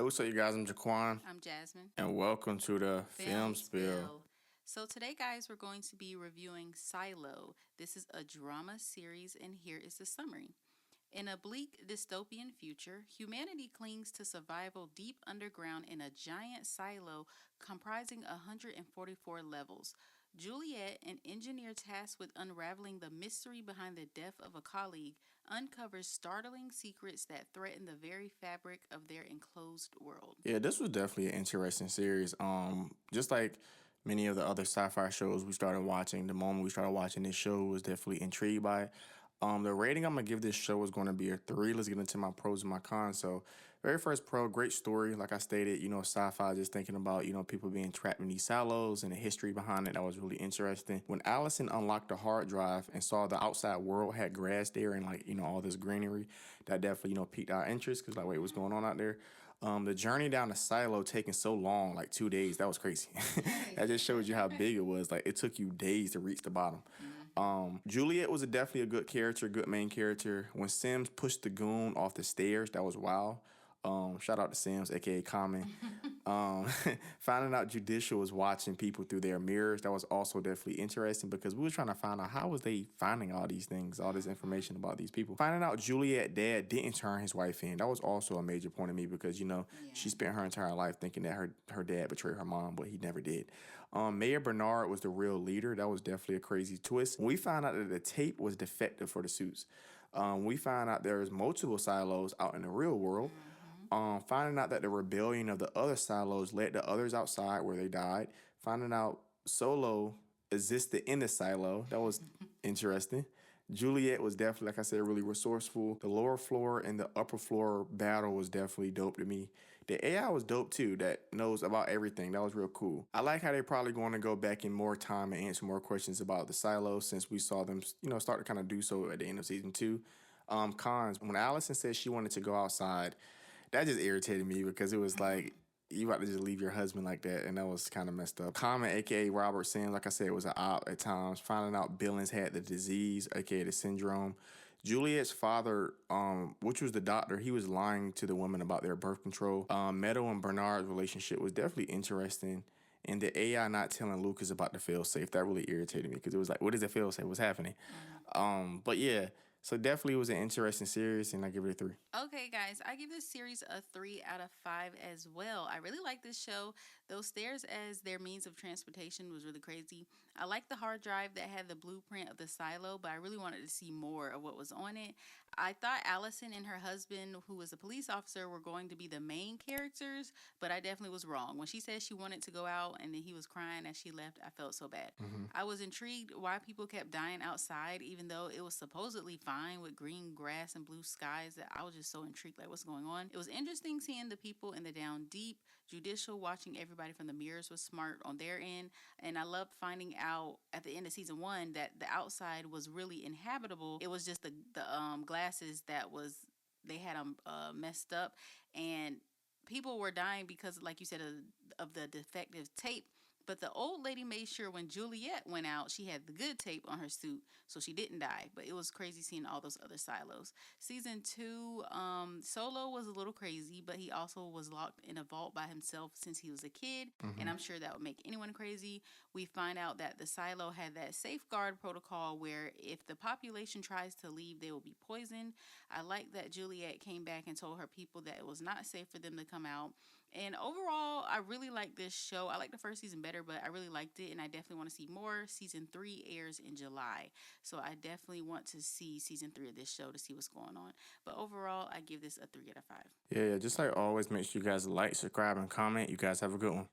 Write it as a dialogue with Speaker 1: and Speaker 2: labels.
Speaker 1: Hey, what's up, you guys? I'm Jaquan,
Speaker 2: I'm Jasmine.
Speaker 1: and welcome to the Film Spill.
Speaker 2: So today, guys, we're going to be reviewing Silo. This is a drama series, and here is the summary. In a bleak dystopian future, humanity clings to survival deep underground in a giant silo comprising 144 levels. Juliet, an engineer tasked with unraveling the mystery behind the death of a colleague, uncovers startling secrets that threaten the very fabric of their enclosed world.
Speaker 1: Yeah, this was definitely an interesting series. Just like many of the other sci-fi shows we started watching, the moment we started watching this show was definitely intrigued by it. The rating I'm gonna give this show is gonna be a 3. Let's get into my pros and my cons. So, very first pro, great story. Like I stated, sci-fi, just thinking about people being trapped in these silos and the history behind it. That was really interesting. When Allison unlocked the hard drive and saw the outside world had grass there and all this greenery, that definitely piqued our interest because wait, what's going on out there? The journey down the silo taking so long, like 2 days, that was crazy. That just shows you how big it was. Like it took you days to reach the bottom. Juliet was definitely a good character, good main character. When Sims pushed the goon off the stairs, that was wild. Shout out to Sims, aka Common. Um, Finding out Judicial was watching people through their mirrors, that was also definitely interesting because we were trying to find out how was they finding all these things, all this information about these people. Finding out Juliet dad didn't turn his wife in, that was also a major point of me because she spent her entire life thinking that her dad betrayed her mom, but he never did. Mayor Bernard was the real leader. That was definitely a crazy twist. When we found out that the tape was defective for the suits, we found out there's multiple silos out in the real world. Finding out that the rebellion of the other silos led to others outside where they died. Finding out Solo existed in the silo. That was interesting. Juliet was definitely, like I said, really resourceful. The lower floor and the upper floor battle was definitely dope to me. The AI was dope too, that knows about everything. That was real cool. I like how they're probably going to go back in more time and answer more questions about the silos since we saw them, start to kind of do so at the end of season 2. Cons, when Allison said she wanted to go outside, that just irritated me because it was like you about to just leave your husband like that, and that was kind of messed up. Common, aka Robert Sims, like I said, was an op at times. Finding out Billings had the disease, aka the syndrome. Juliet's father, which was the doctor, he was lying to the women about their birth control. Meadow and Bernard's relationship was definitely interesting. And the AI not telling Lucas about the fail safe, that really irritated me because it was like, what is the fail safe? What's happening? But yeah, so definitely was an interesting series, and I give it a 3.
Speaker 2: Okay, guys, I give this series a 3 out of 5 as well. I really like this show. Those stairs as their means of transportation was really crazy. I like the hard drive that had the blueprint of the silo, but I really wanted to see more of what was on it. I thought Allison and her husband, who was a police officer, were going to be the main characters, but I definitely was wrong. When she said she wanted to go out and then he was crying as she left, I felt so bad. I was intrigued why people kept dying outside, even though it was supposedly fine with green grass and blue skies. That I was just so intrigued, like what's going on. It was interesting seeing the people in the down deep. Judicial watching everybody from the mirrors was smart on their end, and I loved finding out at the end of season 1 that the outside was really inhabitable. It was just the glasses that was they had them messed up, and people were dying because, like you said, of the defective tape. But the old lady made sure when Juliet went out, she had the good tape on her suit, so she didn't die. But it was crazy seeing all those other silos. Season 2, Solo was a little crazy, but he also was locked in a vault by himself since he was a kid, and I'm sure that would make anyone crazy. We find out that the silo had that safeguard protocol where if the population tries to leave, they will be poisoned. I like that Juliet came back and told her people that it was not safe for them to come out. And overall, I really like this show. I like the first season better, but I really liked it, and I definitely want to see more. Season 3 airs in July, so I definitely want to see season 3 of this show to see what's going on. But overall, I give this a 3 out of 5.
Speaker 1: Yeah, just like always, make sure you guys like, subscribe, and comment. You guys have a good one.